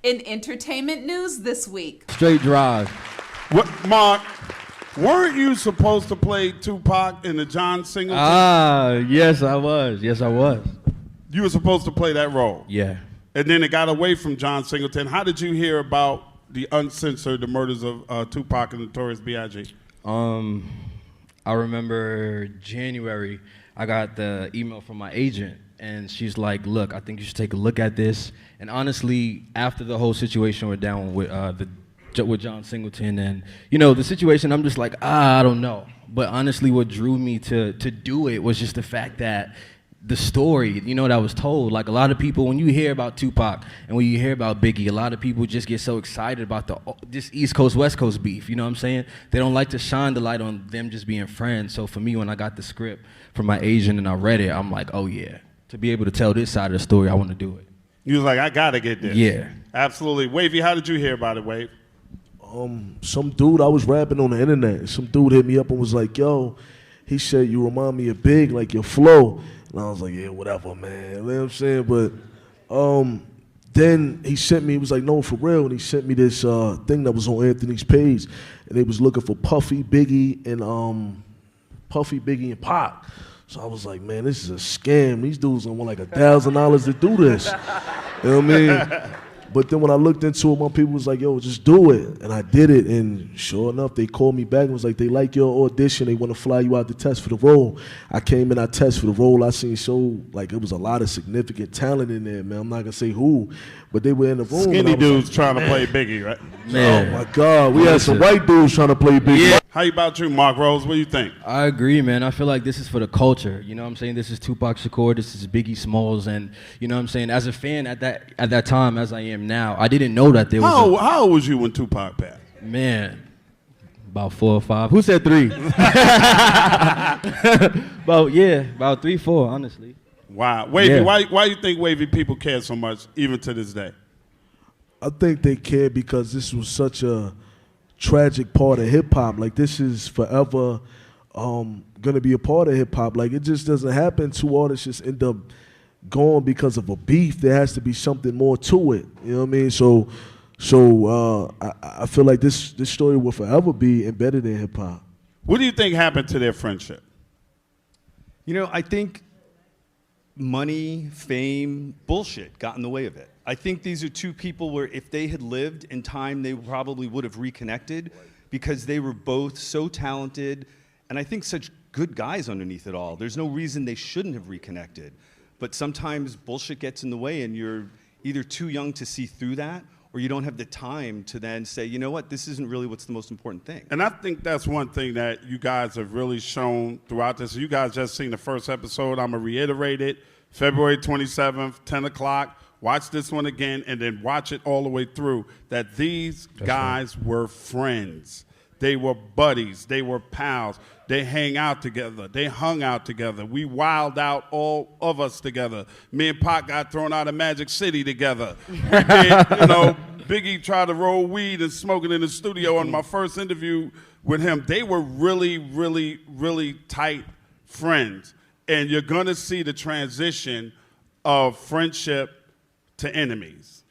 In entertainment news this week. Straight drive. What, Marc? Weren't you supposed to play Tupac in the John Singleton? Yes, I was. Yes, I was. You were supposed to play that role. Yeah. And then it got away from John Singleton. How did you hear about the uncensored, the murders of Tupac and Notorious B.I.G.? I remember January, I got the email from my agent, and she's like, look, I think you should take a look at this. And honestly, after the whole situation went down with John Singleton and, you know, the situation, I'm just like, I don't know. But honestly, what drew me to do it was just the fact that the story, you know, that was told. Like, a lot of people, when you hear about Tupac and when you hear about Biggie, a lot of people just get so excited about this East Coast, West Coast beef, you know what I'm saying? They don't like to shine the light on them just being friends. So for me, when I got the script from my agent and I read it, I'm like, oh yeah, to be able to tell this side of the story, I want to do it. You was like, I gotta get this. Yeah. Absolutely. Wavy, how did you hear about it, Wave? Some dude, I was rapping on the internet. Some dude hit me up and was like, yo, he said, you remind me of Big, like your flow. And I was like, yeah, whatever, man. You know what I'm saying? But then he sent me, he was like, no, for real. And he sent me this thing that was on Anthony's page. And they was looking for Puffy, Biggie, and Pac. So I was like, man, this is a scam. These dudes don't want like $1,000 to do this. You know what I mean? But then when I looked into it, my people was like, yo, just do it. And I did it, and sure enough, they called me back and was like, they like your audition. They want to fly you out to test for the role. I came in, I tested for the role. I seen like it was a lot of significant talent in there, man. I'm not going to say who, but they were in the room. Skinny dudes like, trying to play Biggie, right? Man. Oh, my God. We had some white dudes trying to play Biggie. Yeah. How about you, Marc Rose? What do you think? I agree, man. I feel like this is for the culture. You know what I'm saying? This is Tupac Shakur, this is Biggie Smalls, and you know what I'm saying? As a fan at that time, as I am now, I didn't know that there was How old was you when Tupac passed? Man, about 4 or 5. Who said 3? About 3, 4, honestly. Wow. Wavy, Yeah. why you think Wavy people care so much, even to this day? I think they care because this was such a tragic part of hip-hop. Like, this is forever gonna be a part of hip-hop. Like, it just doesn't happen. 2 artists just end up going because of a beef. There has to be something more to it. You know what I mean? So I feel like this story will forever be embedded in hip-hop. What do you think happened to their friendship? You know, I think money, fame, bullshit got in the way of it. I think these are 2 people where if they had lived in time, they probably would have reconnected because they were both so talented and I think such good guys underneath it all. There's no reason they shouldn't have reconnected. But sometimes bullshit gets in the way and you're either too young to see through that or you don't have the time to then say, you know what, this isn't really what's the most important thing. And I think that's one thing that you guys have really shown throughout this. You guys just seen the first episode. I'm going to reiterate it. February 27th, 10 o'clock. Watch this one again and then watch it all the way through, that these guys were friends. They were buddies. They were pals. They hang out together. They hung out together. We wild out, all of us together. Me and Pac got thrown out of Magic City together. We did, Biggie tried to roll weed and smoke it in the studio on my first interview with him. They were really, really, really tight friends. And you're going to see the transition of friendship to enemies.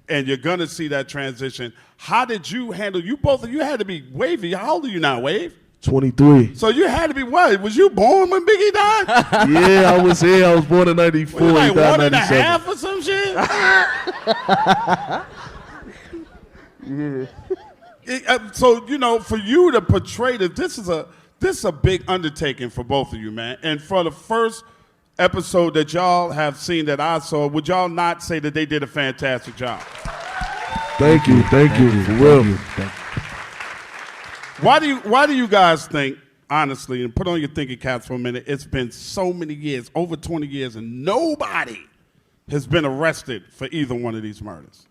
And you're going to see that transition. How did you handle, you had to be Wavy. How old are you now, Wave? 23. So you had to be what? Was you born when Biggie died? Yeah, I was here. I was born in 94. Was you like He died 1.5 in or some shit? Yeah. So, for you to portray this is a big undertaking for both of you, man. And for the first episode that y'all have seen that I saw, would y'all not say that they did a fantastic job? Thank you, for real. Thank you. Why do you guys think, honestly, and put on your thinking caps for a minute, it's been so many years, over 20 years, and nobody has been arrested for either one of these murders?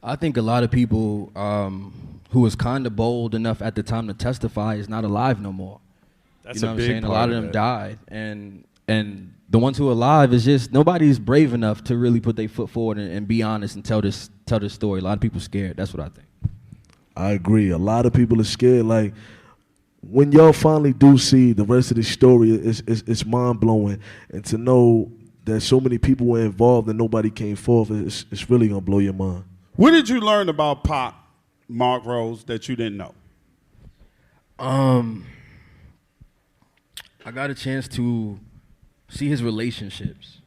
I think a lot of people who was kind of bold enough at the time to testify is not alive no more. That's you know a what I'm big saying? A part lot of of them it. died, and the ones who are alive is just nobody's brave enough to really put their foot forward and be honest and tell this story. A lot of people scared. That's what I think. I agree. A lot of people are scared. Like, when y'all finally do see the rest of the story, it's mind-blowing. And to know that so many people were involved and nobody came forth, it's really going to blow your mind. What did you learn about Pac, Marc Rose, that you didn't know? I got a chance to see his relationships.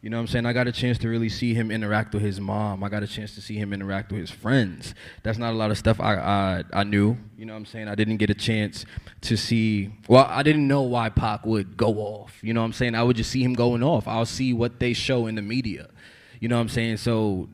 You know what I'm saying? I got a chance to really see him interact with his mom. I got a chance to see him interact with his friends. That's not a lot of stuff I knew. You know what I'm saying? I didn't get a chance to see, well, I didn't know why Pac would go off. You know what I'm saying? I would just see him going off. I'll see what they show in the media. You know what I'm saying? So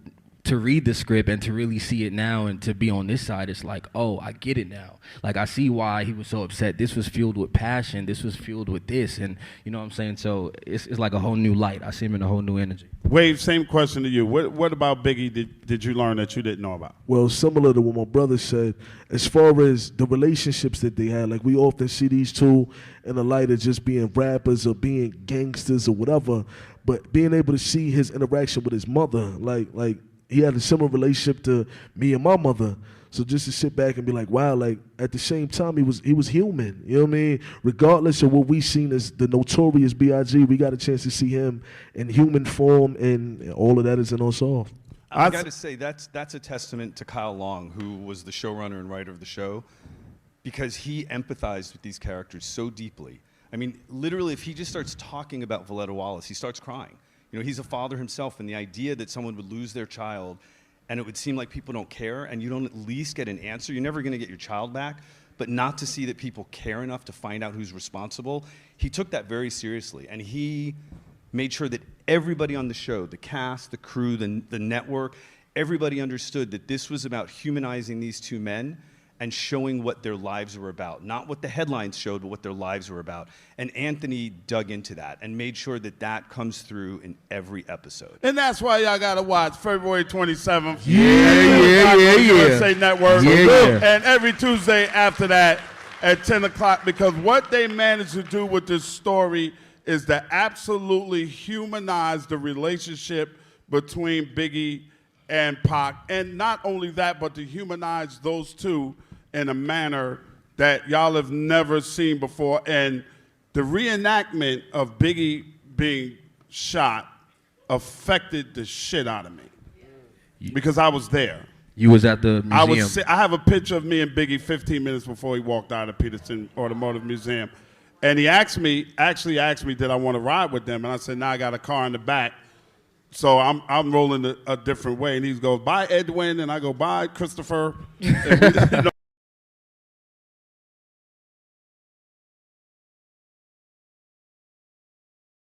to read the script and to really see it now and to be on this side, it's like, oh, I get it now. Like, I see why he was so upset. This was fueled with passion. This was fueled with this. And you know what I'm saying? So it's like a whole new light. I see him in a whole new energy. Wave, same question to you. What about Biggie did you learn that you didn't know about? Well, similar to what my brother said, as far as the relationships that they had, like we often see these two in the light of just being rappers or being gangsters or whatever, but being able to see his interaction with his mother, like he had a similar relationship to me and my mother. So just to sit back and be like, wow, like at the same time he was human. You know what I mean? Regardless of what we seen as the notorious B.I.G., we got a chance to see him in human form, and all of that is in Unsolved. I got to say that's a testament to Kyle Long, who was the showrunner and writer of the show, because he empathized with these characters so deeply. I mean, literally, if he just starts talking about Valletta Wallace, he starts crying. You know, he's a father himself, and the idea that someone would lose their child and it would seem like people don't care and you don't at least get an answer, you're never going to get your child back, but not to see that people care enough to find out who's responsible, he took that very seriously. And he made sure that everybody on the show, the cast, the crew, the network, everybody understood that this was about humanizing these two men and showing what their lives were about. Not what the headlines showed, but what their lives were about. And Anthony dug into that and made sure that that comes through in every episode. And that's why y'all gotta watch February 27th. Yeah. USA Network. Yeah. And every Tuesday after that at 10 o'clock, because what they managed to do with this story is to absolutely humanize the relationship between Biggie and Pac. And not only that, but to humanize those two in a manner that y'all have never seen before. And the reenactment of Biggie being shot affected the shit out of me because I was there. You was at the museum. I have a picture of me and Biggie 15 minutes before he walked out of Peterson Automotive Museum. And he actually asked me, did I want to ride with them? And I said, nah, I got a car in the back. So I'm rolling a different way. And he goes, bye, Edwin. And I go, bye, Christopher. And